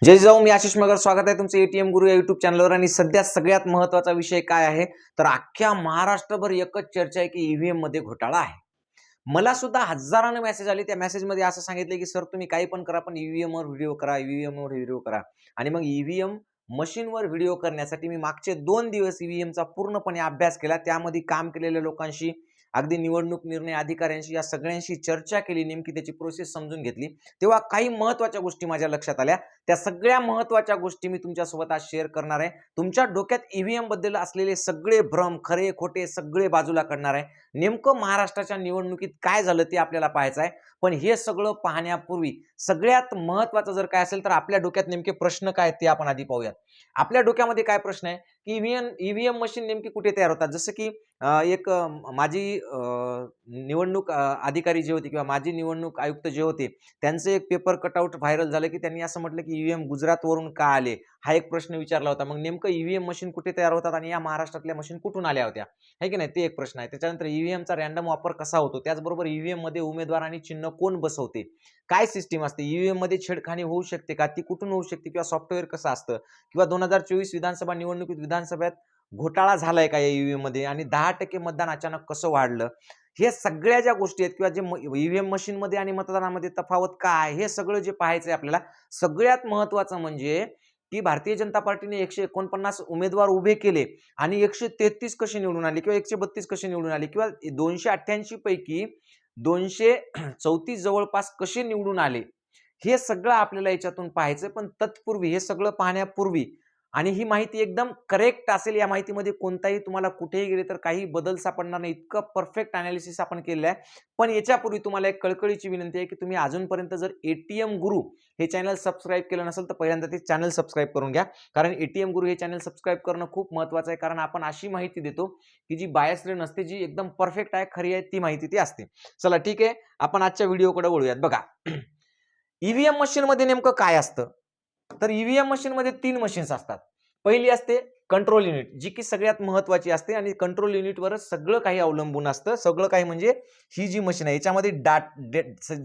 जय जाऊ, मी आशिष मगर. स्वागत आहे तुमचं एटीएम गुरु या युट्यूब चॅनलवर. आणि सध्या सगळ्यात महत्त्वाचा विषय काय आहे तर अख्ख्या महाराष्ट्रभर एकच चर्चा आहे की ईव्हीएम मध्ये घोटाळा आहे. मला सुद्धा हजाराने मेसेज आले. त्या मेसेजमध्ये असं सांगितलं की सर तुम्ही काही पण करा पण ईव्हीएम वर व्हिडिओ करा, ईव्हीएम वर व्हिडिओ करा. आणि मग ईव्हीएम मशीनवर व्हिडिओ करण्यासाठी मी मागचे 2 दिवस ईव्हीएमचा पूर्णपणे अभ्यास केला. त्यामध्ये काम केलेल्या लोकांशी, अगदी निवडणूक निर्णय अधिकाऱ्यांशी, या सगळ्यांशी चर्चा केली. नेमकी त्याची प्रोसेस समजून घेतली. तेव्हा काही महत्त्वाच्या गोष्टी माझ्या लक्षात आल्या. त्या सगळ्या महत्त्वाच्या गोष्टी मी तुमच्यासोबत आज शेअर करणार आहे. तुमच्या डोक्यात ईव्हीएम बद्दल असलेले सगळे भ्रम, खरे खोटे सगळे बाजूला करणार आहे. नेमकं महाराष्ट्राच्या निवडणुकीत काय झालं ते आपल्याला पाहायचं आहे. पण हे सगळं पाहण्यापूर्वी सगळ्यात महत्त्वाचं जर काय असेल तर आपल्या डोक्यात नेमके प्रश्न काय ते आपण आधी पाहूयात. आपल्या डोक्यामध्ये काय प्रश्न आहे की ईव्हीएम मशीन नेमकी कुठे तयार होतात. जसं की एक माजी निवडणूक अधिकारी जे होते किंवा माजी निवडणूक आयुक्त जे होते, त्यांचं एक पेपर कटआउट व्हायरल झालं की त्यांनी असं म्हटलं की ईव्हीएम गुजरातवरून का आले, हा एक प्रश्न विचारला होता. मग नेमकं ईव्हीएम मशीन कुठे तयार होतात आणि या महाराष्ट्रातल्या मशीन कुठून आल्या होत्या, है की नाही, ते एक प्रश्न आहे. त्याच्यानंतर ईव्हीएमचा रॅन्डम वापर कसा होतो, त्याचबरोबर ईव्हीएम मध्ये उमेदवार आणि चिन्ह कोण बसवते, काय सिस्टीम असते, ईव्हीएम मध्ये छेडखानी होऊ शकते का, ती कुठून होऊ शकते, किंवा सॉफ्टवेअर कसं असतं, किंवा 2024 विधानसभा निवडणुकीत विधानसभेत घोटाळा झालाय का या ईव्हीएम मध्ये, आणि 10% मतदान अचानक कसं वाढलं, हे सगळ्या ज्या गोष्टी आहेत, किंवा जे ईव्हीएम मशीन मध्ये आणि मतदानामध्ये तफावत काय, हे सगळं जे पाहायचंय आपल्याला. सगळ्यात महत्वाचं म्हणजे की भारतीय जनता पार्टीने 149 उमेदवार उभे केले आणि 133 कसे निवडून आले, किंवा 132 कसे निवडून आले, किंवा 288 पैकी 234 जवळपास कसे निवडून आले, हे सगळं आपल्याला याच्यातून पाहायचं. पण तत्पूर्वी, हे सगळं पाहण्यापूर्वी, आणि ही माहिती एकदम करेक्ट असेल, या माहितीमध्ये कोणताही तुम्हाला कुठेही गेले तर काही बदल सापडणार नाही, इतकं परफेक्ट अनालिसिस आपण केलेलं आहे. पण याच्यापूर्वी तुम्हाला एक कळकळीची विनंती आहे की तुम्ही अजूनपर्यंत जर एटीएम गुरु हे चॅनल सबस्क्राईब केलं नसेल तर पहिल्यांदा ते चॅनल सबस्क्राईब करून घ्या. कारण एटीएम गुरु हे चॅनल सबस्क्राईब करणं खूप महत्त्वाचं आहे. कारण आपण अशी माहिती देतो की जी बायस्ड नसते, जी एकदम परफेक्ट आहे, खरी आहे, ती माहिती ती असते. चला ठीक आहे, आपण आजच्या व्हिडिओकडे वळूयात. बघा, ईव्हीएम मशीन मध्ये नेमकं काय असतं तर ईव्हीएम मशीन मध्ये 3 मशीन्स असतात. पहिली असते कंट्रोल युनिट, जी की सगळ्यात महत्वाची असते, आणि कंट्रोल युनिटवरच सगळं काही अवलंबून असतं. सगळं काही म्हणजे ही जी मशीन आहे याच्यामध्ये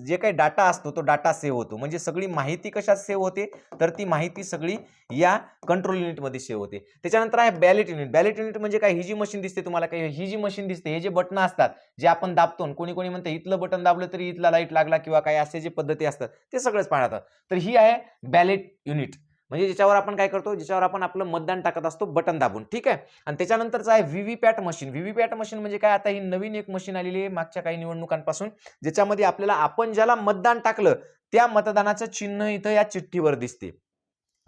जे काही डाटा असतो तो डाटा सेव्ह होतो. म्हणजे सगळी माहिती कशात सेव्ह होते तर ती माहिती सगळी या कंट्रोल युनिटमध्ये सेव्ह होते. त्याच्यानंतर आहे बॅलेट युनिट. बॅलेट युनिट म्हणजे काय, ही जी मशीन दिसते तुम्हाला, काही ही जी मशीन दिसते, हे जे बटन असतात जे आपण दाबतो, कोणी कोणी म्हणते इथलं बटन दाबलं तरी इथला लाईट लागला, किंवा काही असे जे पद्धती असतात ते सगळंच पाहतात. तर ही आहे बॅलेट युनिट, म्हणजे ज्याच्यावर आपण काय करतो, ज्याच्यावर आपण आपलं मतदान टाकत असतो बटन दाबून, ठीक आहे. आणि त्याच्यानंतरचं आहे व्हीव्हीपॅट मशीन. व्हीव्हीपॅट मशीन म्हणजे काय, आता ही नवीन एक मशीन आलेली आहे मागच्या काही निवडणुकांपासून, ज्याच्यामध्ये आपल्याला आपण ज्याला मतदान टाकलं त्या मतदानाचं चिन्ह इथं या चिठ्ठीवर दिसते.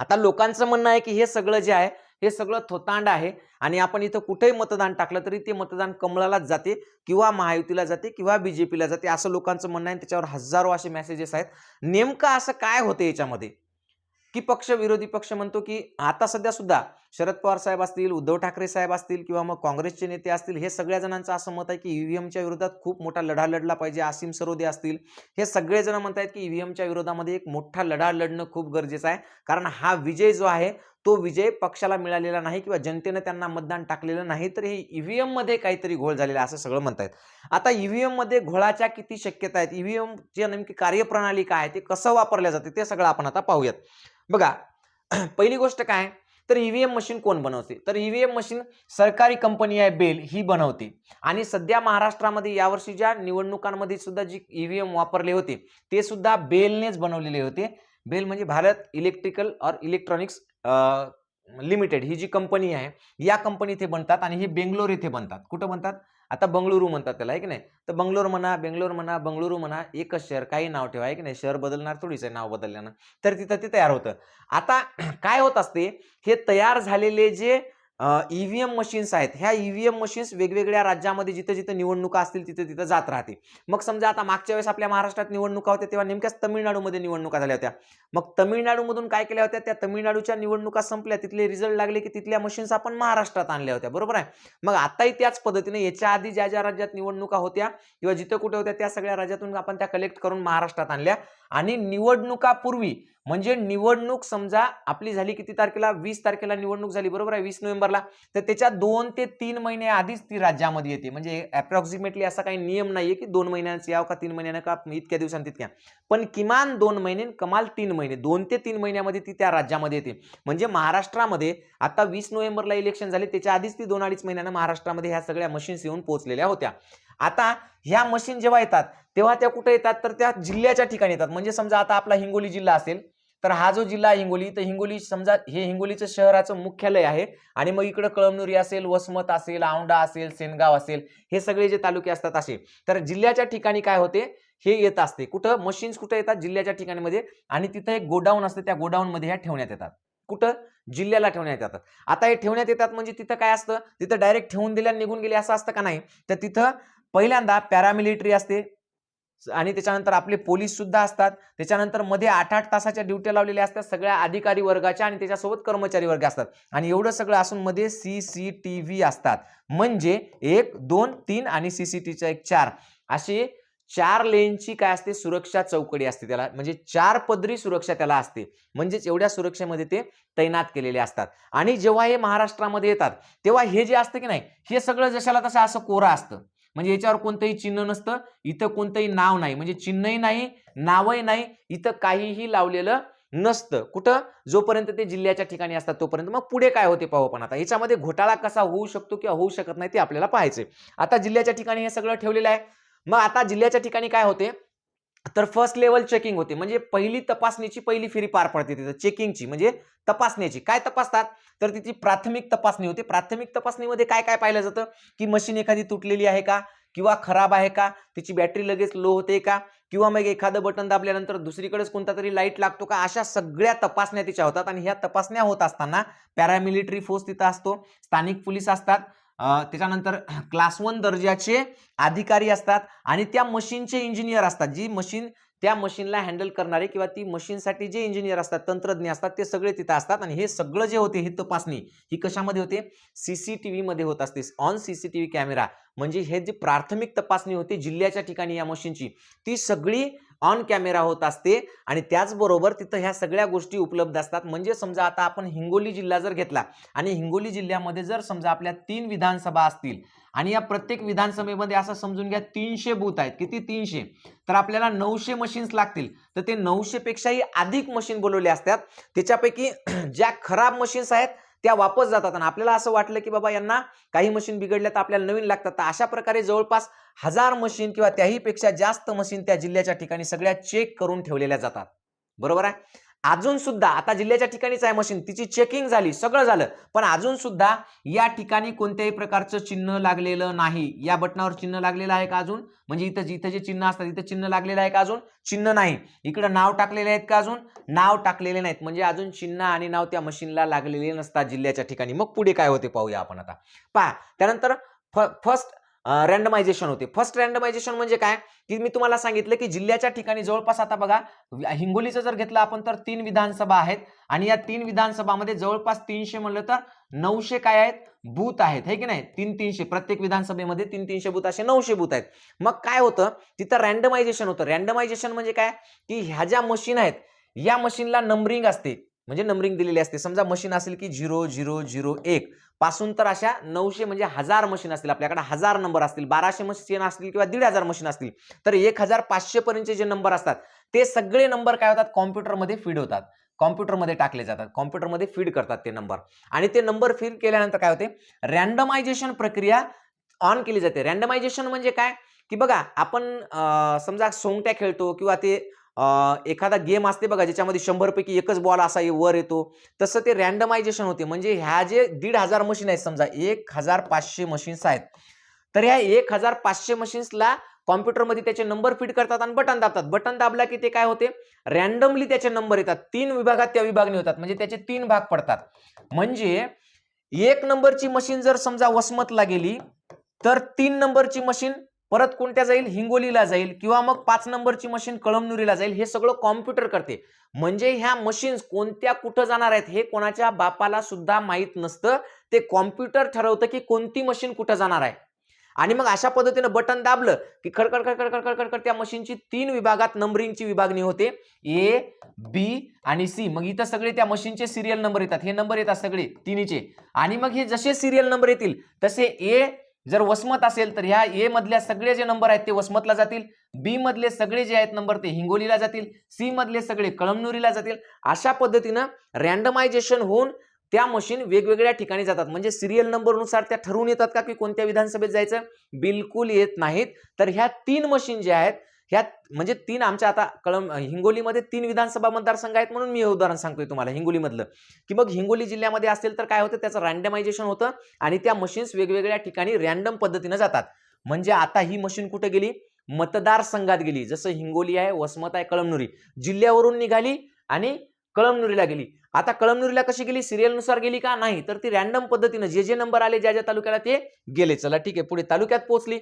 आता लोकांचं म्हणणं आहे की हे सगळं जे आहे हे सगळं थोतांड आहे, आणि आपण इथं कुठेही मतदान टाकलं तरी ते मतदान कमळालाच जाते, किंवा महायुतीला जाते, किंवा बीजेपीला जाते, असं लोकांचं म्हणणं आहे. त्याच्यावर हजारो असे मेसेजेस आहेत. नेमकं असं काय होतं याच्यामध्ये की पक्ष, विरोधी पक्ष म्हणतो की आता सध्या सुद्धा शरद पवार साहेब असतील, उद्धव ठाकरे साहेब असतील, किंवा मग काँग्रेसचे नेते असतील, हे सगळ्या जणांचं असं मत आहे की ईव्हीएमच्या विरोधात खूप मोठा लढा लढला पाहिजे. आसिम सरोदे असतील, हे सगळे जण म्हणतात की ईव्हीएमच्या विरोधामध्ये एक मोठा लढा लढणं खूप गरजेचं आहे. कारण हा विजय जो आहे तो विजय पक्षाला मिळालेला नाही, किंवा जनतेने त्यांना मतदान टाकलेलं नाही, तर हे ईव्हीएम मध्ये काहीतरी घोळ झालेला आहे, असं सगळं म्हणतात. आता ईव्हीएम मध्ये घोळाच्या किती शक्यता आहेत, ईव्हीएमची नेमकी कार्यप्रणाली काय आहे, ते कसं वापरल्या जाते, ते सगळं आपण आता पाहूयात. बघा, पहिली गोष्ट काय तर ईव्हीएम मशीन कोण बनवते तर ईव्हीएम मशीन सरकारी कंपनी आहे बेल, ही बनवते. आणि सध्या महाराष्ट्रामध्ये यावर्षी ज्या निवडणुकांमध्ये सुद्धा जी ईव्हीएम वापरले होते ते सुद्धा बेलनेच बनवलेले होते. बेल म्हणजे भारत इलेक्ट्रिकल और इलेक्ट्रॉनिक्स लिमिटेड, ही जी कंपनी आहे या कंपनी इथे बनतात, आणि हे बेंगलोर इथे बनतात. कुठं बनतात, आता बंगळुरू म्हणतात त्याला, आहे की नाही. तर बंगलोर म्हणा, बेंगलोर म्हणा, बंगळुरू म्हणा, एकच शहर, काही नाव ठेवा, आहे की नाही. शहर बदलणार थोडीच आहे नाव बदलल्यानं, तर तिथं ते तयार होतं. आता काय होत असते, हे तयार झालेले जे ईव्हीएम मशीन्स आहेत, ह्या ईव्हीएम मशीन्स वेगवेगळ्या राज्यामध्ये जिथं जिथं निवडणुका असतील तिथं तिथं जात राहते. मग समजा आता मागच्या वेळेस आपल्या महाराष्ट्रात निवडणुका होत्या तेव्हा नेमक्याच तमिळनाडूमध्ये निवडणुका झाल्या होत्या. मग तमिळनाडूमधून काय केल्या होत्या, त्या तमिळनाडूच्या निवडणुका संपल्या, तिथले रिझल्ट लागले की तिथल्या मशीन्स आपण महाराष्ट्रात आणल्या होत्या, बरोबर आहे. मग आताही त्याच पद्धतीने याच्या आधी ज्या ज्या राज्यात निवडणुका होत्या किंवा जिथं कुठे होत्या त्या सगळ्या राज्यातून आपण त्या कलेक्ट करून महाराष्ट्रात आणल्या, आणि निवडणुकापूर्वी म्हणजे निवडणूक समजा आपली झाली किती तारखेला, 20 तारखेला निवडणूक झाली, बरोबर आहे, 20 नोव्हेंबरला, तर त्याच्या 2 ते 3 महिने आधीच ती राज्यामध्ये येते. म्हणजे अप्रॉक्सिमेटली असा काही नियम नाहीये की 2 महिन्यांचं यावं का 3 महिन्यानं का इतक्या दिवसांत तितक्या, पण किमान 2 महिने, कमाल 3 महिने, 2 ते 3 महिन्यामध्ये ती त्या राज्यामध्ये येते. म्हणजे महाराष्ट्रामध्ये आता 20 नोव्हेंबरला इलेक्शन झाले, त्याच्या आधीच ती 2-2.5 महिन्यानं महाराष्ट्रामध्ये ह्या सगळ्या मशीन्स येऊन पोहोचलेल्या होत्या. आता ह्या मशीन जेव्हा येतात तेव्हा त्या कुठे येतात, तर त्या जिल्ह्याच्या ठिकाणी येतात. म्हणजे समजा आता आपला हिंगोली जिल्हा असेल, तर हा जो जिल्हा हिंगोली, तर हिंगोली समजा हे हिंगोलीचं शहराचं मुख्यालय आहे, आणि मग इकडे कळमनुरी असेल, वसमत असेल, औंढा असेल, सेनगाव असेल, हे सगळे जे तालुके असतात असे, तर जिल्ह्याच्या ठिकाणी काय होते, हे येत असते. कुठं मशीन्स कुठे येतात, जिल्ह्याच्या ठिकाणी, आणि तिथं एक गोडाऊन असते, त्या गोडाऊन मध्ये ह्या ठेवण्यात येतात. कुठं, जिल्ह्याला ठेवण्यात येतात. आता हे ठेवण्यात येतात म्हणजे तिथं काय असतं, तिथं डायरेक्ट ठेवून दिल्या निघून गेले असं असतं का, नाही. तर तिथं पहिल्यांदा पॅरामिलिटरी असते, आणि त्याच्यानंतर आपले पोलीस सुद्धा असतात. त्याच्यानंतर मध्ये 8-8 तासाच्या ड्युट्या लावलेल्या असतात सगळ्या अधिकारी वर्गाच्या, आणि त्याच्यासोबत कर्मचारी वर्ग असतात. आणि एवढं सगळं असून मध्ये CCTV असतात. म्हणजे 1, 2, 3 आणि CCTVच्या एक 4 असे 4 लेनची काय असते, सुरक्षा चौकडी असते त्याला, म्हणजे 4 पदरी सुरक्षा त्याला असते. म्हणजेच एवढ्या सुरक्षेमध्ये ते तैनात केलेले असतात. आणि जेव्हा हे महाराष्ट्रामध्ये येतात तेव्हा हे जे असतं की नाही, हे सगळं जशाला तसं असं कोरं असतं. म्हणजे याच्यावर कोणतंही चिन्ह नसतं, इथं कोणतंही नाव नाही, म्हणजे चिन्हही नाही, नावही नाही, इथं काहीही लावलेलं नसतं. कुठं, जोपर्यंत ते जिल्ह्याच्या ठिकाणी असतात तोपर्यंत. मग पुढे काय होते पाहू आपण आता. याच्यामध्ये घोटाळा कसा होऊ शकतो किंवा होऊ शकत नाही ते आपल्याला पाहायचंय. आता जिल्ह्याच्या ठिकाणी हे सगळं ठेवलेलं आहे. मग आता जिल्ह्याच्या ठिकाणी काय होते, तर फर्स्ट लेवल चेकिंग होते. म्हणजे पहिली तपासणीची पहिली फेरी पार पडते तिथं, चेकिंगची म्हणजे तपासण्याची. काय तपासतात, तर तिची प्राथमिक तपासणी होते. प्राथमिक तपासणीमध्ये काय काय पाहिलं जातं, की मशीन एखादी तुटलेली आहे का, किंवा खराब आहे का, तिची बॅटरी लगेच लो होते का, किंवा मग एखादं बटन दाबल्यानंतर दुसरीकडेच कोणता तरी लाईट लागतो का, अशा सगळ्या तपासण्या तिच्या होतात. आणि ह्या तपासण्या होत असताना पॅरामिलिटरी फोर्स तिथं असतो, स्थानिक पोलीस असतात, त्याच्यानंतर क्लास 1 दर्जाचे अधिकारी असतात, आणि त्या मशीनचे इंजिनियर असतात. जी मशीन, त्या मशीनला हँडल करणारे किंवा ती मशीनसाठी जे इंजिनियर असतात, तंत्रज्ञ असतात, ते सगळे तिथं असतात. आणि हे सगळं जे होते, ही तपासणी ही कशामध्ये होते, CCTV मध्ये होत असते, ऑन CCTV कॅमेरा. म्हणजे हे जी प्राथमिक तपासणी होती जिल्ह्याच्या ठिकाणी या मशीनची, ती सगळी ऑन कॅमेरा होत असते. आणि त्याचबरोबर तिथं ह्या सगळ्या गोष्टी उपलब्ध असतात. म्हणजे समजा आता आपण हिंगोली जिल्हा जर घेतला, आणि हिंगोली जिल्ह्यामध्ये जर समजा आपल्या 3 विधानसभा असतील, आणि या प्रत्येक विधानसभेमध्ये असं समजून घ्या 300 बूथ आहेत. किती, 300, तर आपल्याला 900 मशीन्स लागतील. तर ते 900 पेक्षाही अधिक मशीन बोलवले असतात. त्याच्यापैकी ज्या खराब मशीन्स आहेत त्या वापस जातात, आणि आपल्याला असं वाटलं की बाबा यांना काही मशीन बिघडल्या तर आपल्याला नवीन लागतात. तर अशा प्रकारे जवळपास 1000 मशीन किंवा त्याही पेक्षा जास्त मशीन त्या जिल्ह्याच्या ठिकाणी सगळ्या चेक करून ठेवलेल्या जातात. बरोबर आहे. अजून सुद्धा आता जिल्ह्याच्या ठिकाणीच आहे मशीन, तिची चेकिंग झाली, सगळं झालं, पण अजून सुद्धा या ठिकाणी कोणत्याही प्रकारचं चिन्ह लागलेलं नाही. या बटनावर चिन्ह लागलेलं आहे का अजून, म्हणजे इथं जे चिन्ह असतात इथं चिन्ह लागलेलं आहे का अजून, चिन्ह नाही. इकडं नाव टाकलेले आहेत का अजून, नाव टाकलेले नाहीत. म्हणजे अजून चिन्ह आणि नाव त्या मशीनला लागलेले नसतात जिल्ह्याच्या ठिकाणी. मग पुढे काय होते पाहूया आपण आता. पहा, त्यानंतर फर्स्ट रँडमायझेशन होते. फर्स्ट रँडमायझेशन म्हणजे काय, की मी तुम्हाला सांगितलं की जिल्ह्याच्या ठिकाणी जवळपास, आता बघा हिंगोलीचं जर घेतलं आपण तर 3 विधानसभा आहेत, आणि या 3 विधानसभामध्ये जवळपास 300 म्हणलं तर 900 काय आहेत, बूथ आहेत, हे की नाही. 300 प्रत्येक विधानसभेमध्ये 300 बूथ, असे 900 बूथ आहेत. मग काय होतं तिथं, रँडमायझेशन होतं. रँडमायझेशन म्हणजे काय, की ह्या ज्या मशीन आहेत, या मशीनला नंबरिंग असते, म्हणजे नंबरिंग दिलेली असते. समजा मशीन असेल की 0001 पासून तर अशा 900 म्हणजे 1000 मशीन असतील, आपल्याकडे 1000 नंबर असतील, 1200 मशीन असतील किंवा 1500 मशीन असतील, तर 1500 पर्यंतचे जे नंबर असतात ते सगळे नंबर काय होतात, कॉम्प्युटरमध्ये फीड होतात, कॉम्प्युटरमध्ये टाकले जातात, कॉम्प्युटरमध्ये फीड करतात ते नंबर. आणि ते नंबर फीड केल्यानंतर काय होते, रँडमायझेशन प्रक्रिया ऑन केली जाते. रँडमायझेशन म्हणजे काय, की बघा आपण समजा सोंगट्या खेळतो, किंवा ते एखादा गेम असते बघा, ज्याच्यामध्ये 100 पैकी एकच बॉल असा वर येतो, तसं ते रँडमायझेशन होते. म्हणजे ह्या जे 1500 मशीन आहेत, समजा 1500 मशीन्स आहेत, तर ह्या 1500 मशीन्सला कॉम्प्युटरमध्ये त्याचे नंबर फीड करतात आणि बटन दाबतात. बटन दाबला की ते काय होते, रँडमली त्याचे नंबर येतात. 3 विभागात त्या विभागणी होतात, म्हणजे त्याचे 3 भाग पडतात. म्हणजे 1 नंबरची मशीन जर समजा वसमतला गेली, तर 3 नंबरची मशीन परत कोणत्या जाईल, हिंगोलीला जाईल, किंवा मग 5 नंबरची मशीन कळमनुरीला जाईल. हे सगळं कॉम्प्युटर करते. म्हणजे ह्या मशीन्स कोणत्या कुठं जाणार आहेत हे कोणाच्या बापाला सुद्धा माहित नसतं. ते कॉम्प्युटर ठरवतं की कोणती मशीन कुठं जाणार आहे. आणि मग अशा पद्धतीनं बटन दाबलं की खडखड खडखड खडखड खडखड त्या मशीनची 3 विभागात नंबरिंगची विभागणी होते, ए, बी आणि सी. मग इथं सगळे त्या मशीनचे सिरियल नंबर येतात, हे नंबर येतात सगळे तिन्हीचे. आणि मग हे जसे सिरियल नंबर येतील तसे ए जर वसमत असेल तर ह्या ए मधल्या सगळे जे नंबर आहेत ते वसमतला जातील, बी मधले सगळे जे आहेत नंबर ते हिंगोलीला जातील, सी मधले सगळे कळमनुरीला जातील. अशा पद्धतीनं रँडमायझेशन होऊन त्या मशीन वेगवेगळ्या ठिकाणी जातात. म्हणजे सिरियल नंबरनुसार त्या ठरवून येतात का की कोणत्या विधानसभेत जायचं? बिलकुल येत नाहीत. तर ह्या 3 मशीन ज्या आहेत ह्या म्हणजे 3 आमच्या आता हिंगोलीमध्ये 3 विधानसभा मतदारसंघ आहेत म्हणून मी हे उदाहरण सांगतोय तुम्हाला हिंगोलीमधलं, की मग हिंगोली जिल्ह्यामध्ये असेल तर काय होतं, त्याचं रँडमायझेशन होतं आणि त्या मशीन्स वेगवेगळ्या ठिकाणी रँडम पद्धतीने जातात. म्हणजे आता ही मशीन कुठे गेली? मतदारसंघात गेली. जसं हिंगोली आहे, वसमत आहे, कळमनुरी जिल्ह्यावरून निघाली आणि कळमनुरीला गेली. आता कळमनुरीला कशी गेली? सिरियलनुसार गेली का? नाही, तर ती रँडम पद्धतीने जे जे नंबर आले ज्या ज्या तालुक्याला ते गेले. चला ठीक आहे, पुढे तालुक्यात पोहोचली.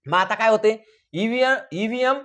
मग आता काय होते? ईव्हीएम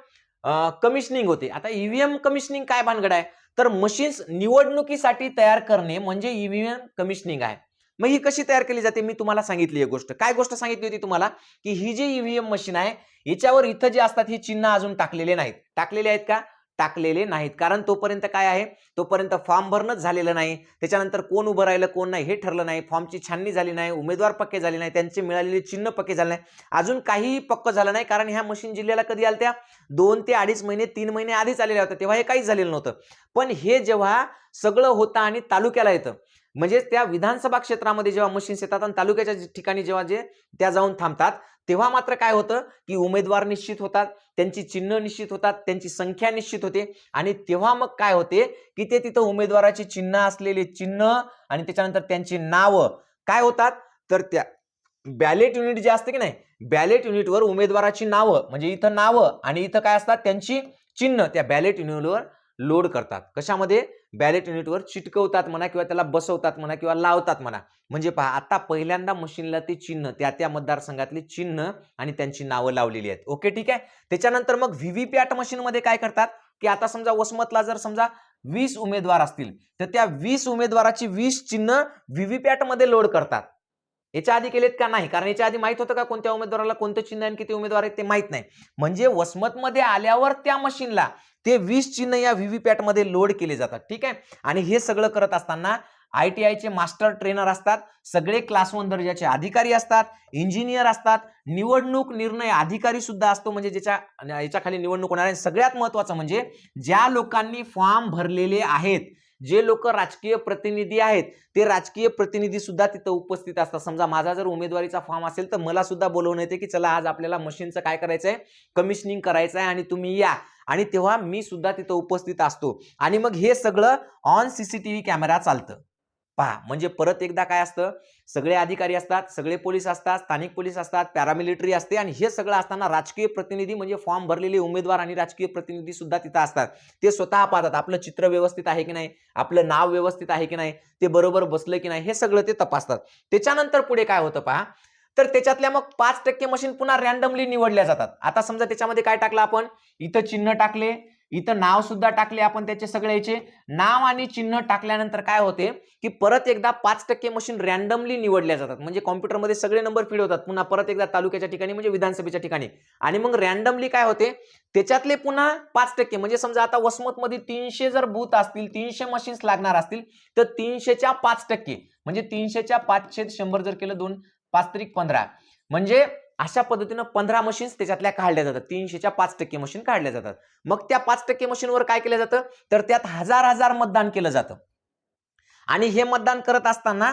कमिशनिंग होते. आता ईव्हीएम कमिशनिंग काय भानगड आहे? तर मशीन्स निवडणुकीसाठी तयार करणे म्हणजे ईव्हीएम कमिशनिंग आहे. मग ही कशी तयार केली जाते? मी तुम्हाला सांगितली एक गोष्ट. काय गोष्ट सांगितली होती तुम्हाला? की ही जी ईव्हीएम मशीन आहे याच्यावर इथं जे असतात ही चिन्ह अजून टाकलेले नाहीत. टाकलेले आहेत का? टाकलेले नाहीत. कारण तोपर्यंत काय आहे? तोपर्यंत फॉर्म भरणंच झालेलं नाही. त्याच्यानंतर कोण उभं राहिलं कोण नाही हे ठरलं नाही. फॉर्मची छाननी झाली नाही, उमेदवार पक्के झाले नाही, त्यांचे मिळालेले चिन्ह पक्के झाले नाही. अजून काहीही पक्क झालं नाही. कारण ह्या मशीन जिल्ह्याला कधी आल्या? 2 ते 2.5 महिने 3 महिने आधीच आलेल्या होत्या. तेव्हा हे काहीच झालेलं नव्हतं. पण हे जेव्हा सगळं होतं आणि तालुक्याला येतं म्हणजे त्या विधानसभा क्षेत्रामध्ये जेव्हा मशीन्स येतात आणि तालुक्याच्या ठिकाणी जेव्हा त्या जाऊन थांबतात तेव्हा मात्र काय होतं की उमेदवार निश्चित होतात, त्यांची चिन्ह निश्चित होतात, त्यांची संख्या निश्चित होते आणि तेव्हा मग काय होते की ते तिथं उमेदवाराची चिन्ह असलेले चिन्ह आणि त्याच्यानंतर त्यांची नावं काय होतात तर त्या बॅलेट युनिट जे असते की नाही, बॅलेट युनिटवर उमेदवाराची नावं म्हणजे इथं नावं आणि इथं काय असतात त्यांची चिन्ह त्या बॅलेट युनिटवर लोड करतात. कशामध्ये? बॅलेट युनिटवर चिटकवतात म्हणा किंवा त्याला बसवतात म्हणा किंवा लावतात म्हणा. म्हणजे पहा आता पहिल्यांदा मशीनला ते चिन्ह त्या मतदारसंघातले चिन्ह आणि त्यांची नावं लावलेली आहेत. ओके ठीक आहे. त्याच्यानंतर मग व्हीव्हीपॅट मशीन मध्ये काय करतात की आता समजा वसमतला जर समजा 20 उमेदवार असतील तर त्या 20 उमेदवाराची 20 चिन्ह व्हीव्हीपॅट मध्ये लोड करतात. याच्या आधी केलेत का? नाही. कारण याच्या आधी माहित होतं का कोणत्या उमेदवाराला कोणतं चिन्ह आणि किती उमेदवार आहेत ते माहित नाही. म्हणजे वसमतमध्ये आल्यावर त्या मशीनला ते 20 चिन्ह या व्हीव्हीपॅट मध्ये लोड केले जातात. ठीक आहे. आणि हे सगळं करत असताना ITI चे मास्टर ट्रेनर असतात, सगळे क्लास 1 दर्जाचे अधिकारी असतात, इंजिनियर असतात, निवडणूक निर्णय अधिकारी सुद्धा असतो म्हणजे याच्या खाली निवडणूक होणार आहे. सगळ्यात महत्त्वाचं म्हणजे ज्या लोकांनी फॉर्म भरलेले आहेत, जे लोक राजकीय प्रतिनिधी आहेत ते राजकीय प्रतिनिधी सुद्धा तिथं उपस्थित असतात. समजा माझा जर उमेदवारीचा फॉर्म असेल तर मला सुद्धा बोलवण्यात येते की चला आज आपल्याला मशीनचं काय करायचंय? कमिशनिंग करायचं आहे आणि तुम्ही या. आणि तेव्हा मी सुद्धा तिथं उपस्थित असतो आणि मग हे सगळं ऑन CCTV कॅमेरा चालतं. पहा म्हणजे परत एकदा काय असतं, सगळे अधिकारी असतात, सगळे पोलीस असतात, स्थानिक पोलीस असतात, पॅरामिलिटरी असते आणि हे सगळं असताना राजकीय प्रतिनिधी म्हणजे फॉर्म भरलेले उमेदवार आणि राजकीय प्रतिनिधी सुद्धा तिथं असतात. ते स्वतः पाहतात आपलं चित्र व्यवस्थित आहे की नाही, आपलं नाव व्यवस्थित आहे की नाही, ते बरोबर बसलं की नाही, हे सगळं ते तपासतात. त्याच्यानंतर पुढे काय होतं पहा, तर त्याच्यातल्या मग 5% मशीन पुन्हा रँडमली निवडल्या जातात. आता समजा त्याच्यामध्ये काय टाकलं आपण, इथं चिन्ह टाकले, इथं नाव सुद्धा टाकले आपण त्याचे सगळ्याचे. नाव आणि चिन्ह टाकल्यानंतर काय होते की परत एकदा 5% मशीन रँडमली निवडल्या जातात. म्हणजे कॉम्प्युटरमध्ये सगळे नंबर फीड होतात पुन्हा परत एकदा तालुक्याच्या ठिकाणी म्हणजे विधानसभेच्या ठिकाणी. आणि मग रँडमली काय होते त्याच्यातले पुन्हा 5% म्हणजे समजा आता वसमतमध्ये 300 जर बूथ असतील, 300 मशीन्स लागणार असतील तर 300च्या 5% म्हणजे 300च्या 5/100 जर केलं 2 5 त्रिक 15 म्हणजे अशा पद्धतीनं 15 मशीन्स त्याच्यातल्या काढल्या जातात. 300च्या 5% मशीन काढल्या जातात. मग त्या 5% मशीनवर काय केलं जातं तर त्यात हजार मतदान केलं जातं. आणि हे मतदान करत असताना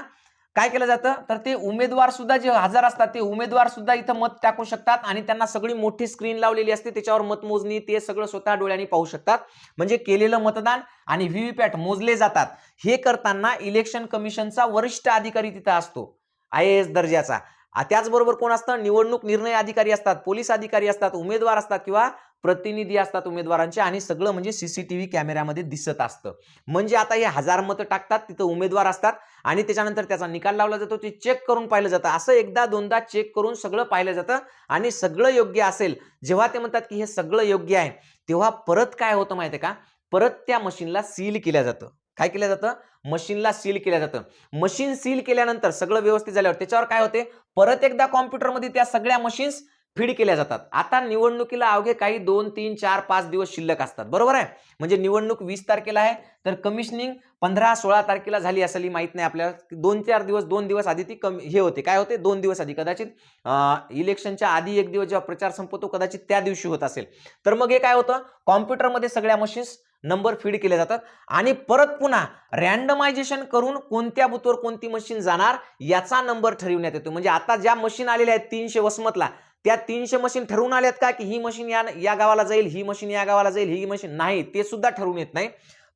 काय केलं जातं तर ते उमेदवार सुद्धा जे हजार असतात ते उमेदवार सुद्धा इथं मत टाकू शकतात आणि त्यांना सगळी मोठी स्क्रीन लावलेली असते, त्याच्यावर मतमोजणी ते सगळं स्वतः डोळ्यांनी पाहू शकतात. म्हणजे केलेलं मतदान आणि व्हीव्हीपॅट मोजले जातात. हे करताना इलेक्शन कमिशनचा वरिष्ठ अधिकारी तिथं असतो, IAS दर्जाचा. त्याचबरोबर कोण असतं? निवडणूक निर्णय अधिकारी असतात, पोलीस अधिकारी असतात, उमेदवार असतात किंवा प्रतिनिधी असतात उमेदवारांचे आणि सगळं म्हणजे CCTV कॅमेऱ्यामध्ये दिसत असतं. म्हणजे आता हे 1000 मतं टाकतात, तिथं उमेदवार असतात आणि त्याच्यानंतर त्याचा निकाल लावला जातो, ते चेक करून पाहिलं जातं. असं एकदा दोनदा चेक करून सगळं पाहिलं जातं आणि सगळं योग्य असेल, जेव्हा ते म्हणतात की हे सगळं योग्य आहे, तेव्हा परत काय होतं माहिती आहे का? परत त्या मशीनला सील केलं जातं. काय केलं जातं, मशीनला सील केलं जातं. मशीन सील केल्यानंतर सगळं व्यवस्थित झाल्यावर त्याच्यावर काय होते, परत एकदा कॉम्प्युटरमध्ये त्या सगळ्या मशीन्स फीड केल्या जातात. आता निवडणुकीला अवघे काही 2, 3, 4, 5 दिवस शिल्लक असतात, बरोबर आहे. म्हणजे निवडणूक 20 तारखेला आहे, तर कमिशनिंग 15, 16 तारखेला झाली असेल, माहित नाही आपल्याला. 2-4 दिवस, 2 दिवस आधी ती हे होते, काय होते, 2 दिवस आधी, कदाचित इलेक्शनच्या आधी 1 दिवस जेव्हा प्रचार संपतो, कदाचित त्या दिवशी होत असेल. तर मग हे काय होतं, कॉम्प्युटरमध्ये सगळ्या मशीन्स नंबर फीड केले जातात आणि परत पुन्हा रँडमायझेशन करून कोणत्या बूथवर कोणती मशीन जाणार याचा नंबर ठरविण्यात येतो. म्हणजे आता ज्या मशीन आलेल्या आहेत 300 वसमतला, त्या 300 मशीन ठरवून आल्यात का, की ही मशीन या गावाला जाईल, ही मशीन या गावाला जाईल, ही मशीन नाही, ते सुद्धा ठरवून येत नाही.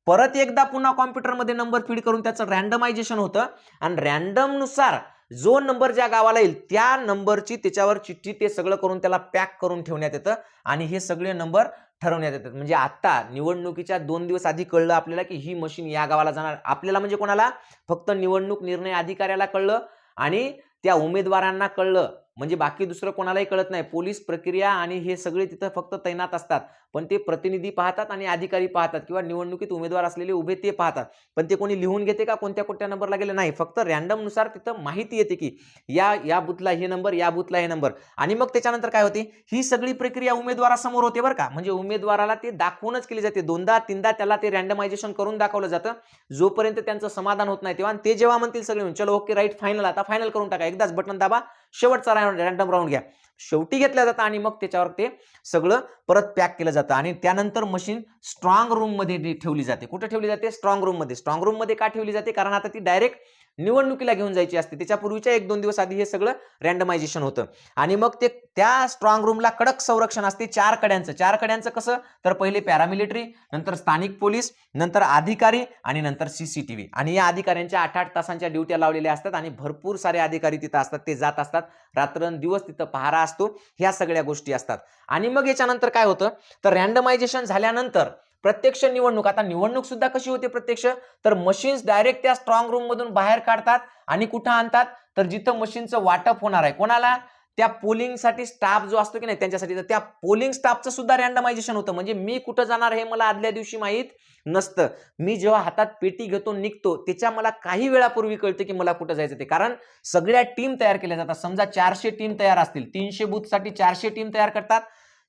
परत एकदा पुन्हा कॉम्प्युटरमध्ये नंबर फीड करून त्याचं रँडमायझेशन होतं आणि रँडम नुसार जो नंबर ज्या गावाला येईल त्या नंबरची त्याच्यावर चिठ्ठी ते सगळं करून त्याला पॅक करून ठेवण्यात येतं आणि हे सगळे नंबर ठरवण्यात येतात. म्हणजे आता निवडणुकीच्या 2 दिवस आधी कळलं आपल्याला की ही मशीन या गावाला जाणार. आपल्याला म्हणजे कोणाला, फक्त निवडणूक निर्णय अधिकाऱ्याला कळलं आणि त्या उमेदवारांना कळलं, म्हणजे बाकी दुसरं कोणालाही कळत नाही. पोलीस प्रक्रिया आणि हे सगळे तिथं फक्त तैनात असतात, पण ते प्रतिनिधी पाहतात आणि अधिकारी पाहतात किंवा निवडणुकीत उमेदवार असलेले उभे ते पाहतात. पण ते कोणी लिहून घेते का कोणत्या कोणत्या नंबरला गेले, नाही. फक्त रँडम नुसार तिथं माहिती येते की या बूथला हे नंबर, या बूथला हे नंबर. आणि मग त्याच्यानंतर काय होते, ही सगळी प्रक्रिया उमेदवारासमोर होते बरं का. म्हणजे उमेदवाराला ते दाखवूनच केली जाते. 2दा-3दा त्याला ते रँडमायझेशन करून दाखवलं जातं, जोपर्यंत त्यांचं समाधान होत नाही तेव्हा. ते जेव्हा म्हणतील सगळे चलो ओके राईट फायनल, आता फायनल करून टाका, एकदाच बटन दाबा, शेवटचा रँडम राऊंड घ्या, शेवटी घेतल्या जातं आणि मग त्याच्यावर ते सगळं परत पॅक केलं जातं आणि त्यानंतर मशीन स्ट्रॉंग रूम मध्ये ठेवली जाते. कुठे ठेवली जाते, स्ट्रॉंग रूम मध्ये. स्ट्रॉंग रूम मध्ये का ठेवली जाते, कारण आता ती डायरेक्ट निवडणुकीला घेऊन जायची असते. त्याच्यापूर्वीच्या 1-2 दिवस आधी हे सगळं रँडमायझेशन होतं आणि मग ते त्या स्ट्रॉंग रूमला कडक संरक्षण असते 4 कड्यांचं. 4 कड्यांचं कसं, तर पहिले पॅरामिलिटरी, नंतर स्थानिक पोलीस, नंतर अधिकारी आणि नंतर सीसीटीव्ही. आणि या अधिकाऱ्यांच्या 8-8 तासांच्या ड्युट्या लावलेल्या असतात आणि भरपूर सारे अधिकारी तिथं असतात. ते जात असतात, रात्रंदिवस तिथं पहारा असतो, ह्या सगळ्या गोष्टी असतात. आणि मग याच्यानंतर काय होतं, तर रँडमायझेशन झाल्यानंतर प्रत्यक्ष निवडणूक. आता निवडणूक सुद्धा कशी होते प्रत्यक्ष, तर मशीन्स डायरेक्ट त्या स्ट्रॉंग रूम मधून बाहेर काढतात आणि कुठं आणतात, तर जिथं मशीनचं वाटप होणार आहे कोणाला, त्या पोलिंगसाठी स्टाफ जो असतो की नाही त्यांच्यासाठी, तर त्या पोलिंग स्टाफचं सुद्धा रँडमायझेशन होतं. म्हणजे मी कुठं जाणार हे मला आदल्या दिवशी माहीत नसतं. मी जेव्हा हातात पेटी घेतो निघतो त्याच्या मला काही वेळापूर्वी कळतं की मला कुठं जायचं ते, कारण सगळ्या टीम तयार केल्या जातात. समजा 400 टीम तयार असतील, 300 बूथसाठी 400 टीम तयार करतात.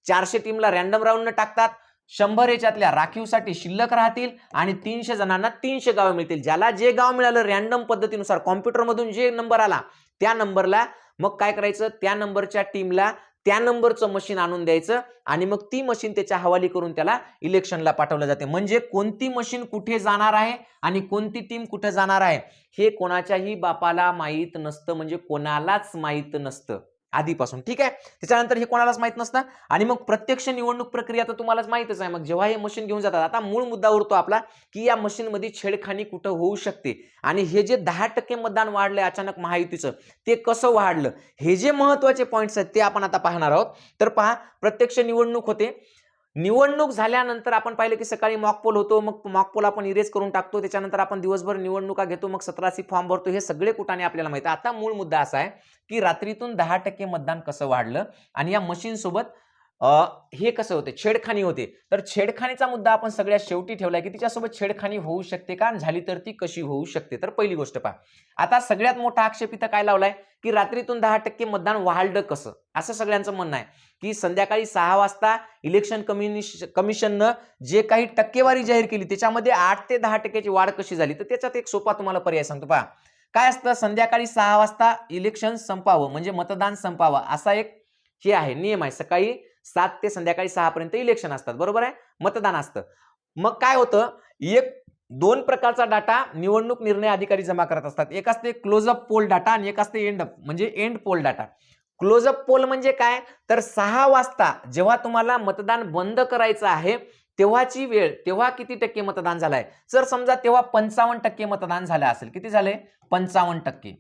400 टीमला रँडम राऊंड टाकतात. 100 याच्यातल्या राखीवसाठी शिल्लक राहतील आणि 300 जणांना 300 गाव मिळतील. ज्याला जे गाव मिळालं रँडम पद्धतीनुसार कॉम्प्युटरमधून जे नंबर आला त्या नंबरला मग काय करायचं, त्या नंबरच्या टीमला त्या नंबरचं मशीन आणून द्यायचं आणि मग ती मशीन त्याच्या हवाली करून त्याला इलेक्शनला पाठवलं जाते. म्हणजे कोणती मशीन कुठे जाणार आहे आणि कोणती टीम कुठे जाणार आहे हे कोणाच्याही बापाला माहीत नसतं, म्हणजे कोणालाच माहीत नसतं आधीपासून. ठीक आहे, त्याच्यानंतर हे कोणालाच माहित नसतं. आणि मग प्रत्यक्ष निवडणूक प्रक्रिया तर तुम्हालाच माहितच आहे. मग जेव्हा हे मशीन घेऊन जातात, आता मूळ मुद्दा उरतो आपला की या मशीन मध्ये छेडखानी कुठं होऊ शकते आणि हे जे 10% मतदान वाढलंय अचानक महायुतीचं, ते कसं वाढलं, हे जे महत्वाचे पॉइंट्स आहेत ते आपण आता पाहणार आहोत. तर पहा, प्रत्यक्ष निवडणूक होते. निवडणूक झाल्यानंतर आपण पाहिलं की सकाळी मॉकपोल होतो, मग मॉकपोल आपण इरेज करून टाकतो. त्याच्यानंतर आपण दिवसभर निवडणुका घेतो, मग 17सी फॉर्म भरतो. हे सगळे कुठाने आपल्याला माहिती आहे. आता मूळ मुद्दा असा आहे की रात्रीतून 10% मतदान कसं वाढलं आणि या मशीन सोबत हे कसं होते, छेडखानी होते. तर छेडखानीचा मुद्दा आपण सगळ्यात शेवटी ठेवलाय की तिच्यासोबत छेडखानी होऊ शकते का, झाली तर ती कशी होऊ शकते. तर पहिली गोष्ट पहा, आता सगळ्यात मोठा आक्षेप इथं काय लावलाय की रात्रीतून 10% मतदान वाढलं कसं, असं सगळ्यांचं म्हणणं आहे की संध्याकाळी 6 वाजता इलेक्शन कमिशननं जे काही टक्केवारी जाहीर केली त्याच्यामध्ये 8 ते 10% वाढ कशी झाली. तर त्याच्यात एक सोपा तुम्हाला पर्याय सांगतो पहा. काय असतं, संध्याकाळी 6 वाजता इलेक्शन संपावं म्हणजे मतदान संपावं असा एक हे आहे, नियम आहे. सकाळी 7 ते संध्याकाळी 6 पर्यंत इलेक्शन असतात, बरोबर आहे, मतदान असतं. मग काय होतं, एक 2 प्रकारचा डाटा निवडणूक निर्णय अधिकारी जमा करत असतात. एक असते क्लोजअप पोल डाटा आणि एक असते एंड म्हणजे end poll data. Close up poll म्हणजे काय, तर 6 वाजता जेव्हा तुम्हाला मतदान बंद करायचं आहे तेव्हाची वेळ, तेव्हा किती टक्के मतदान झालंय. जर समजा तेव्हा 55% मतदान झालं असेल, किती झाले, 55%.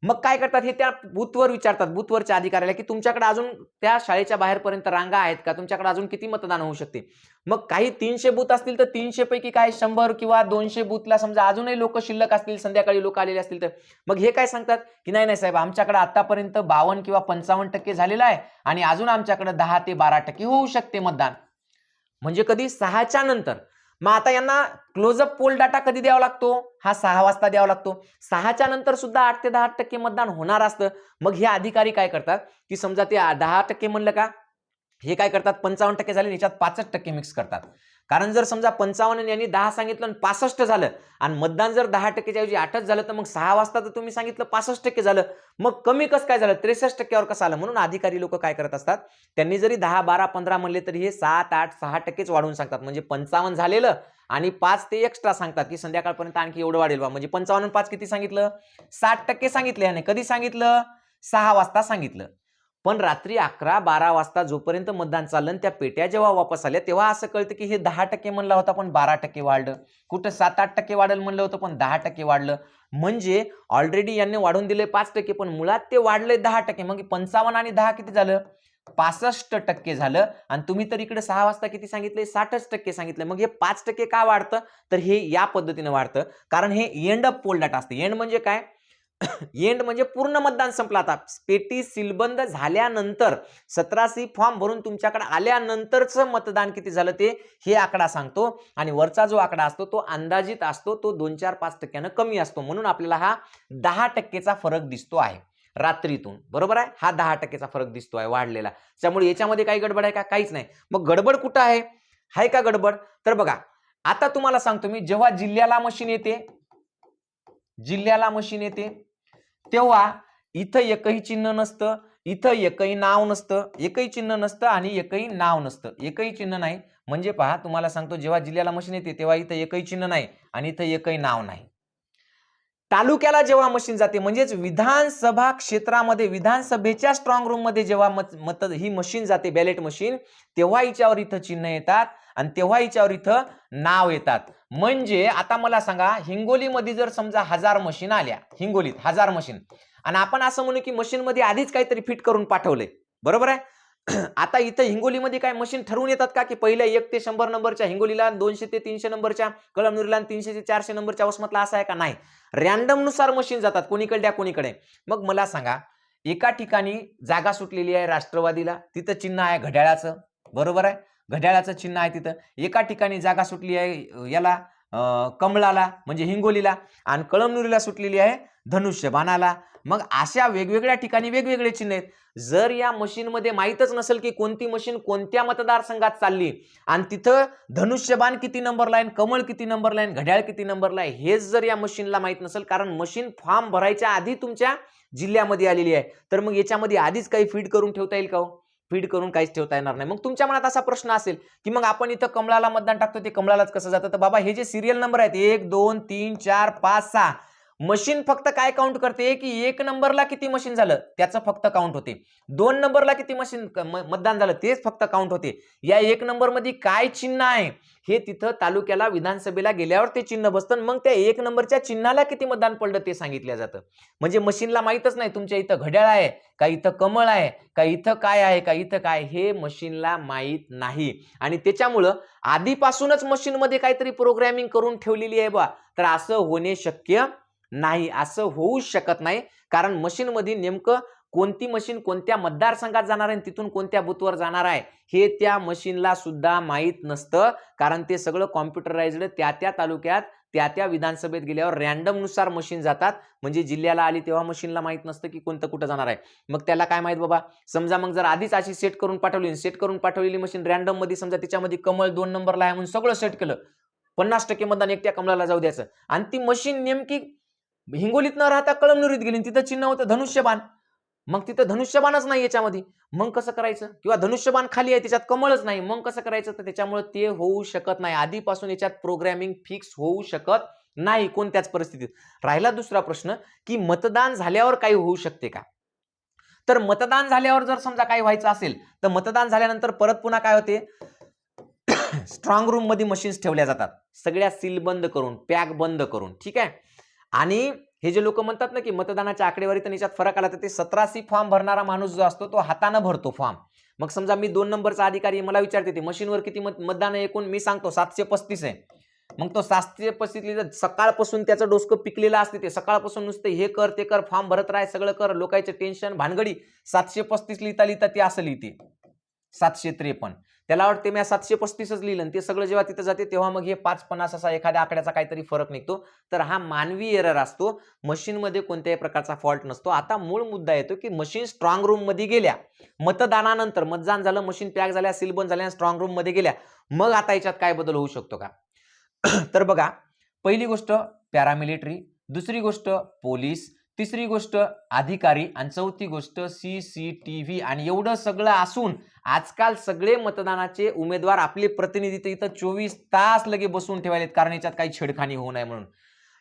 मग काय करतात, हे त्या बूथवर विचारतात, बूथवरच्या अधिकाऱ्याला की तुमच्याकडे अजून त्या शाळेच्या बाहेरपर्यंत रांगा आहेत का, तुमच्याकडे अजून किती मतदान होऊ शकते. मग काही 300 बूथ असतील तर 300 पैकी काय 100 किंवा 200 बूथला समजा अजूनही लोक शिल्लक असतील, संध्याकाळी लोक आलेले असतील, तर मग हे काय सांगतात की नाही नाही साहेब, आमच्याकडे आतापर्यंत 52 किंवा 55% झालेलं आहे आणि अजून आमच्याकडे 10 ते 12% होऊ शकते मतदान. म्हणजे कधी 6च्या नंतर. मग आता यांना क्लोजअप पोल डाटा कधी द्यावा लागतो? हा 6 वाजता द्यावा लागतो. 6च्या नंतर सुद्धा 8 ते 10% मतदान होणार असतं. मग हे अधिकारी काय करतात की समजा ते 10% म्हणलं का, हे काय करतात 55% झाले याच्यात 65% मिक्स करतात. कारण जर समजा 55 यांनी 10 सांगितलं आणि 65 झालं आणि मतदान जर 10%च्या ऐवजी 8च झालं तर मग 6 वाजता तर तुम्ही सांगितलं 65% झालं, मग कमी कसं काय झालं 63%वर कसं आलं? म्हणून अधिकारी लोक काय करत असतात, त्यांनी जरी 10, 12, 15 म्हणले तरी हे 7, 8, 6%च वाढवून सांगतात. म्हणजे 55 झालेलं आणि 5 ते एक्स्ट्रा सांगतात की संध्याकाळपर्यंत आणखी एवढं वाढेल बा. म्हणजे 55 आणि 5 किती सांगितलं? 60% सांगितले. आणि कधी सांगितलं? 6 वाजता सांगितलं. पण रात्री 11-12 वाजता जोपर्यंत मतदान चाललं त्या पेट्या जेव्हा वापस आल्या तेव्हा असं कळतं की हे 10% म्हणला होता पण 12% वाढलं. कुठं 7-8% वाढेल म्हणलं होतं पण 10% वाढलं. म्हणजे ऑलरेडी यांनी वाढवून दिले 5% पण मुळात ते वाढले 10%. मग 55 आणि 10 किती झालं? 65% झालं. आणि तुम्ही तर इकडे 6 वाजता किती सांगितले? 60% सांगितलं. मग हे 5% का वाढतं? तर हे या पद्धतीने वाढतं कारण हे एंड ऑफ पोल डाटा असते. एंड म्हणजे काय? एंड म्हणजे पूर्ण मतदान संपलं. आता पेटी सीलबंद झाल्यानंतर 17C फॉर्म भरून तुमच्याकडे आल्यानंतरचं मतदान किती झालं ते हे आकडा सांगतो. आणि वरचा जो आकडा असतो तो अंदाजित असतो, तो 2-4-5% कमी असतो. म्हणून आपल्याला हा 10%चा फरक दिसतो आहे रात्रीतून. बरोबर आहे? हा 10%चा फरक दिसतो आहे वाढलेला. त्यामुळे याच्यामध्ये काही गडबड आहे का? काहीच नाही. मग गडबड कुठं आहे? आहे का गडबड? तर बघा आता तुम्हाला सांगतो मी, जेव्हा जिल्ह्याला मशीन येते तेव्हा इथं एकही चिन्ह नसतं, इथं एकही नाव नसतं, एकही चिन्ह नसतं आणि एकही नाव नसतं. एकही चिन्ह नाही म्हणजे पहा तुम्हाला सांगतो, जेव्हा जिल्ह्याला मशीन येते तेव्हा इथं एकही चिन्ह नाही आणि इथं एकही नाव नाही. तालुक्याला जेव्हा मशीन जाते म्हणजेच विधानसभा क्षेत्रामध्ये विधानसभेच्या स्ट्रॉंग रूम मध्ये जेव्हा ही मशीन जाते बॅलेट मशीन, तेव्हा हिच्यावर इथं चिन्ह येतात आणि तेव्हा हिच्यावर इथं नाव येतात. म्हणजे आता मला सांगा, हिंगोलीमध्ये जर समजा 1000 मशीन आल्या, हिंगोलीत 1000 मशीन, आणि आपण असं म्हणू की मशीन मध्ये आधीच काहीतरी फिट करून पाठवले, बरोबर आहे. आता इथं हिंगोलीमध्ये काय मशीन ठरवून येतात का की पहिल्या 1 ते 100 नंबरच्या हिंगोलीला, 200 ते 300 नंबरच्या कळमनुरीला, 300 ते 400 नंबरच्या वसमतला असं आहे का? नाही. रॅन्डम नुसार मशीन जातात कोणीकडे कोणीकडे. मग मला सांगा, एका ठिकाणी जागा सुटलेली आहे राष्ट्रवादीला, तिथं चिन्ह आहे घड्याळाचं, बरोबर आहे, घड्याळाचं चिन्ह आहे तिथं. एका ठिकाणी जागा सुटली आहे याला कमळाला म्हणजे हिंगोलीला, आणि कळमनुरीला सुटलेली आहे धनुष्यबाणाला. मग अशा वेगवेगळ्या ठिकाणी वेगवेगळे चिन्ह आहेत. जर या मशीन मध्ये माहीतच नसेल की कोणती मशीन कोणत्या मतदारसंघात चालली आणि तिथं धनुष्यबाण किती नंबरला आहे, कमळ किती नंबरला आहे, घड्याळ किती नंबरला आहे, हेच जर या मशीनला माहित नसेल, कारण मशीन फॉर्म भरायच्या आधी तुमच्या जिल्ह्यामध्ये आलेली आहे, तर मग याच्यामध्ये आधीच काही फीड करून ठेवता येईल का? फीड करून काहीच ठेवता येणार नाही. मग तुमच्या मनात असा प्रश्न असेल की मग आपण इथं कमळाला मतदान टाकतो, ते कमळालाच कसं जातं? तर बाबा हे जे सिरियल नंबर आहेत 1 2 3 4 5 6, मशीन फक्त काय काउंट करते की 1 नंबरला किती मशीन झालं त्याचं फक्त काउंट होते, 2 नंबरला किती मशीन मतदान झालं तेच फक्त काउंट होते. या 1 नंबर मध्ये काय चिन्ह आहे हे तिथं तालुक्याला विधानसभेला गेल्यावर ते चिन्ह बसतं, मग त्या 1 नंबरच्या चिन्हाला किती मतदान पडलं ते सांगितलं जातं. म्हणजे मशीनला माहीतच नाही तुमच्या इथं घड्याळ आहे का, इथं कमळ आहे का, इथं काय आहे का, इथं काय, हे मशीनला माहीत नाही. आणि त्याच्यामुळं आधीपासूनच मशीन मध्ये काहीतरी प्रोग्रामिंग करून ठेवलेली आहे बा, तर असं होणे शक्य नाही, असं होऊ शकत नाही. कारण मशीन मध्ये नेमकं कोणती मशीन कोणत्या मतदारसंघात जाणार आहे, तिथून कोणत्या बूथवर जाणार आहे हे त्या मशीनला सुद्धा माहीत नसतं. कारण ते सगळं कॉम्प्युटराइज्ड, त्या तालुक्यात त्या विधानसभेत गेल्यावर रॅन्डम नुसार मशीन जातात. म्हणजे जिल्ह्याला आली तेव्हा मशीनला माहीत नसतं की कोणतं कुठं जाणार आहे. मग त्याला काय माहित बाबा, समजा मग जर आधीच अशी सेट करून पाठवलेली मशीन रॅन्डम मध्ये, समजा त्याच्यामध्ये कमळ 2 नंबरला आहे म्हणून सगळं सेट केलं, 50% मतदान एकट्या कमळाला जाऊ द्यायचं, आणि ती मशीन नेमकी हिंगोलीत न राहता कळमनुरीत गेली, तिथं चिन्ह होतं धनुष्यबाण, मग तिथं धनुष्यबाणच नाही याच्यामध्ये, मग कसं करायचं? किंवा धनुष्यबाण खाली आहे त्याच्यात कमळच नाही, मग कसं करायचं? तर त्याच्यामुळे ते होऊ शकत नाही. आधीपासून याच्यात प्रोग्रामिंग फिक्स होऊ शकत नाही कोणत्याच परिस्थितीत. राहिला दुसरा प्रश्न की मतदान झाल्यावर काही होऊ शकते का? तर मतदान झाल्यावर जर समजा काही व्हायचं असेल तर मतदान झाल्यानंतर परत पुन्हा काय होते, स्ट्रॉंग रूम मध्ये मशीन्स ठेवल्या जातात, सगळ्या सील बंद करून, पॅक बंद करून, ठीक आहे. आणि हे जे लोक म्हणतात ना की मतदानाच्या आकडेवारीत याच्यात फरक आला, तर ते 17C फॉर्म भरणारा माणूस जो असतो तो हाताने भरतो फॉर्म. मग समजा मी 2 नंबरचा अधिकारी, मला विचारते ते मशीनवर किती मतदान आहे एकूण, मी सांगतो 735 आहे. मग तो 735 सकाळपासून त्याचं डोसकं पिकलेलं असते, ते सकाळपासून नुसते हे कर ते कर, फॉर्म भरत राह, सगळं कर, लोकांचे टेन्शन भानगडी, 735 लिहिता लिहिता ते असं लिहिते 753. त्याला वाटते मी 735च लिहिलं आणि ते सगळं जेव्हा तिथं जाते तेव्हा मग हे 550 असा एखाद्या आकड्याचा काहीतरी फरक निघतो. तर हा मानवी एरर असतो, मशीनमध्ये कोणत्याही प्रकारचा फॉल्ट नसतो. आता मूळ मुद्दा येतो की मशीन स्ट्रॉंग रूम मध्ये गेल्या, मतदानानंतर मतदान झालं, मशीन पॅक झाल्या, सील बंद झाल्या, स्ट्रॉंग रूम मध्ये गेल्या, मग आता याच्यात काय बदल होऊ शकतो का? तर बघा, पहिली गोष्ट पॅरामिलिटरी, दुसरी गोष्ट पोलीस, तिसरी गोष्ट अधिकारी आणि चौथी गोष्ट CCTV. आणि एवढं सगळं असून आजकाल सगळे मतदानाचे उमेदवार आपले प्रतिनिधी इथं 24 तास लगे बसून ठेवायलेत, कारण याच्यात काही छेडखानी होऊ नये म्हणून.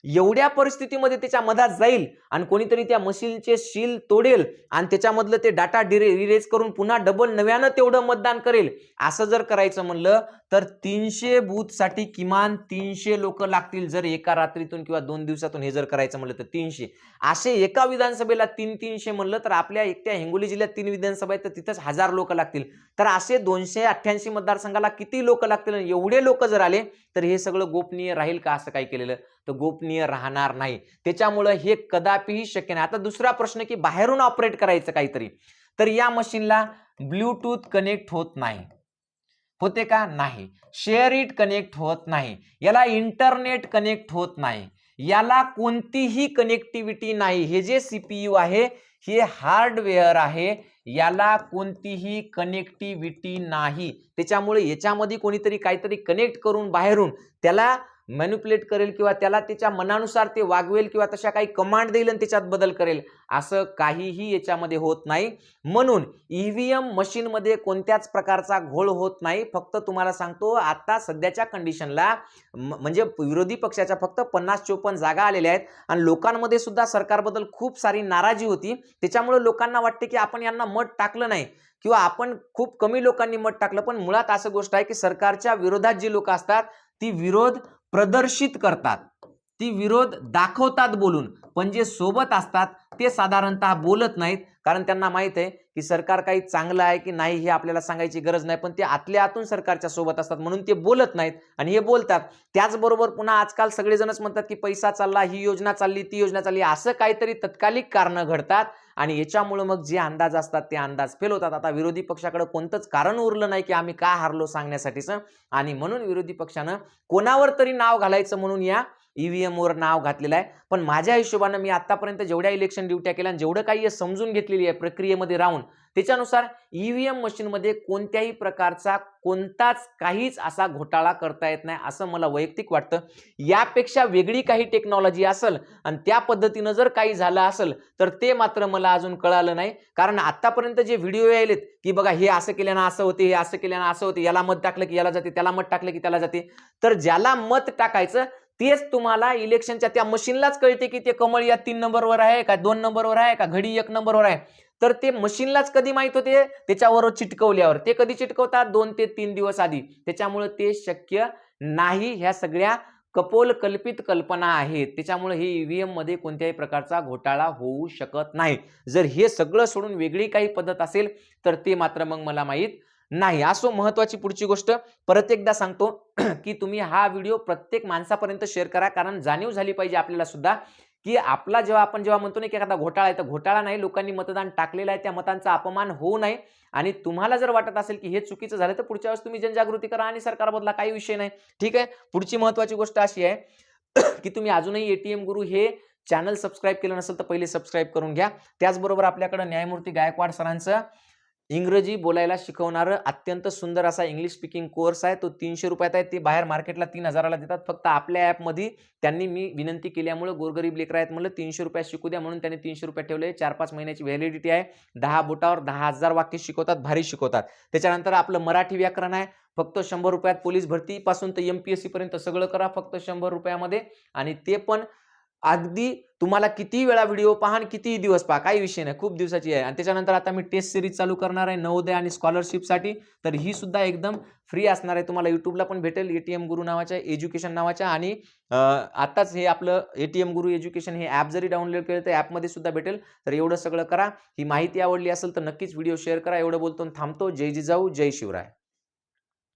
एवढ्या परिस्थितीमध्ये त्याच्या मधात जाईल आणि कोणीतरी त्या मशीनचे शील तोडेल आणि त्याच्यामधलं ते डाटा इरेज करून पुन्हा डबल नव्यानं तेवढं मतदान करेल. असं जर करायचं म्हणलं तर 300 बूथसाठी किमान 300 लोक लागतील. जर एका रात्रीतून किंवा 2 दिवसातून हे जर करायचं म्हणलं तर 300. असे एका विधानसभेला 300 म्हणलं तर आपल्या एकट्या हिंगोली जिल्ह्यात 3 विधानसभा आहेत, तर तिथंच 1000 लोक लागतील. तर असे 288 मतदारसंघाला किती लोक लागतील? एवढे लोक जर आले तर हे सगळं गोपनीय राहील का? असं काही केलेलं तर गोपनीय राहणार नाही. त्याच्यामुळे हे कदापिही शक्य नाही. आता दुसरा प्रश्न की बाहेरून ऑपरेट करायचं काहीतरी, तर या मशीनला ब्लूटूथ कनेक्ट होत नाही. होते का? नाही. शेअर इट कनेक्ट होत नाही. याला इंटरनेट कनेक्ट होत नाही. याला कोणतीही कनेक्टिव्हिटी नाही. हे जे CPU आहे हे हार्डवेअर आहे, याला कोणतीही कनेक्टिव्हिटी नाही. त्याच्यामुळे याच्यामध्ये कोणीतरी काहीतरी कनेक्ट करून बाहेरून त्याला मॅनिप्युलेट करेल किंवा त्याला त्याच्या मनानुसार ते वागवेल किंवा तशा काही कमांड देईल आणि त्याच्यात बदल करेल, असं काहीही याच्यामध्ये होत नाही. म्हणून EVM मशीनमध्ये कोणत्याच प्रकारचा घोळ होत नाही. फक्त तुम्हाला सांगतो, आता सध्याच्या कंडिशनला म्हणजे विरोधी पक्षाच्या फक्त 50-54 जागा आलेल्या आहेत आणि लोकांमध्ये सुद्धा सरकारबद्दल खूप सारी नाराजी होती. त्याच्यामुळे लोकांना वाटते की आपण यांना मत टाकलं नाही किंवा आपण खूप कमी लोकांनी मत टाकलं. पण मुळात असं गोष्ट आहे की सरकारच्या विरोधात जी लोक असतात ती विरोध प्रदर्शित करतात, ती विरोध दाखवतात बोलून, पण जे सोबत असतात ते साधारणतः बोलत नाहीत. कारण त्यांना माहित आहे की सरकार काही चांगलं आहे की नाही हे आपल्याला सांगायची गरज नाही, पण ते आतल्या आतून सरकारच्या सोबत असतात म्हणून ते बोलत नाहीत आणि हे बोलतात. त्याचबरोबर पुन्हा आजकाल सगळेजणच म्हणतात की पैसा चालला, ही योजना चालली, ती योजना चालली, असं काहीतरी तत्कालिक कारण घडतात आणि याच्यामुळे मग जे अंदाज असतात ते अंदाज फेल होतात. आता विरोधी पक्षाकडे कोणतंच कारण उरलं नाही की आम्ही का हारलो सांगण्यासाठीचं, आणि म्हणून विरोधी पक्षानं कोणावर तरी नाव घालायचं म्हणून या EVM वर नाव घातलेलं आहे. पण माझ्या हिशोबाने मी आतापर्यंत जेवढ्या इलेक्शन ड्युट्या केल्या आणि जेवढं काही समजून घेतलेली आहे प्रक्रियेमध्ये राहून, त्याच्यानुसार EVM मशीनमध्ये कोणत्याही प्रकारचा कोणताच काहीच असा घोटाळा करता येत नाही असं मला वैयक्तिक वाटतं. यापेक्षा वेगळी काही टेक्नॉलॉजी असेल आणि त्या पद्धतीनं जर काही झालं असेल तर ते मात्र मला अजून कळालं नाही. कारण आतापर्यंत जे व्हिडिओ यायलेत की बघा हे असं केल्यानं असं होते, हे असं केल्यानं असं होते, याला मत टाकलं की याला जाते, त्याला मत टाकलं की त्याला जाते, तर ज्याला मत टाकायचं तेच तुम्हाला इलेक्शनच्या त्या मशीनलाच कळते की ते कमळ या 3 नंबरवर आहे का 2 नंबरवर आहे का घडी 1 नंबरवर आहे. तर ते मशीनलाच कधी माहित होते? त्याच्यावर चिटकवल्यावर. ते कधी चिटकवतात? 2 ते 3 दिवस आधी. त्याच्यामुळे ते शक्य नाही. ह्या सगळ्या कल्पित कल्पना आहेत. त्याच्यामुळे हे EVM मध्ये कोणत्याही प्रकारचा घोटाळा होऊ शकत नाही. जर हे सगळं सोडून वेगळी काही पद्धत असेल तर ते मात्र मग मला माहित नाही. असो, महत्वाची पुढची गोष्ट परत एकदा सांगतो की तुम्ही हा व्हिडिओ प्रत्येक माणसापर्यंत शेअर करा, कारण जाणीव झाली पाहिजे आपल्याला सुद्धा की आपला आपण जेव्हा म्हणतो ना की एखादा घोटाळा आहे, तर घोटाळा नाही, लोकांनी मतदान टाकलेलं आहे, त्या मतांचा अपमान होऊ नये. आणि तुम्हाला जर वाटत असेल की हे चुकीचं झालं तर पुढच्या वेळेस तुम्ही जनजागृती करा आणि सरकार बदला, काही विषय नाही. ठीक आहे. पुढची महत्वाची गोष्ट अशी आहे की तुम्ही अजूनही ATM गुरु हे चॅनल सबस्क्राईब केलं नसेल तर पहिले सबस्क्राईब करून घ्या. त्याचबरोबर आपल्याकडे न्यायमूर्ती गायकवाड सरांचं इंग्रजी बोलायला शिकवणारं अत्यंत सुंदर असा इंग्लिश स्पीकिंग कोर्स आहे. तो 300 रुपयात आहे. ते बाहेर मार्केटला 3000ला देतात. फक्त आपल्या ॲपमध्ये त्यांनी मी विनंती केल्यामुळे गोरगरीब लेकरं आहेत म्हणलं 300 रुपयात शिकू द्या म्हणून त्यांनी 300 रुपये ठेवले. 4-5 महिन्याची व्हॅलिडिटी आहे. 10 बोटावर 10,000 वाक्य शिकवतात, भारी शिकवतात. त्याच्यानंतर आपलं मराठी व्याकरण आहे. फक्त 100 रुपयात पोलीस भरतीपासून तर MPSC पर्यंत सगळं करा फक्त 100 रुपयामध्ये. आणि ते पण अगदी तुम्हाला किती वेळा व्हिडिओ पहा आणि कितीही दिवस पहा, काही विषय नाही, खूप दिवसाची आहे. आणि त्याच्यानंतर आता मी टेस्ट सिरीज चालू करणार आहे नवोदय आणि स्कॉलरशिपसाठी, तर ही सुद्धा एकदम फ्री असणार आहे. तुम्हाला युट्यूबला पण भेटेल ATM गुरु नावाच्या, एज्युकेशन नावाच्या. आणि आताच हे आपलं ATM गुरु एज्युकेशन हे ॲप जरी डाउनलोड केलं तर ॲपमध्ये सुद्धा भेटेल. तर एवढं सगळं करा. ही माहिती आवडली असेल तर नक्कीच व्हिडिओ शेअर करा. एवढं बोलतो थांबतो. जय जिजाऊ, जय शिवराय.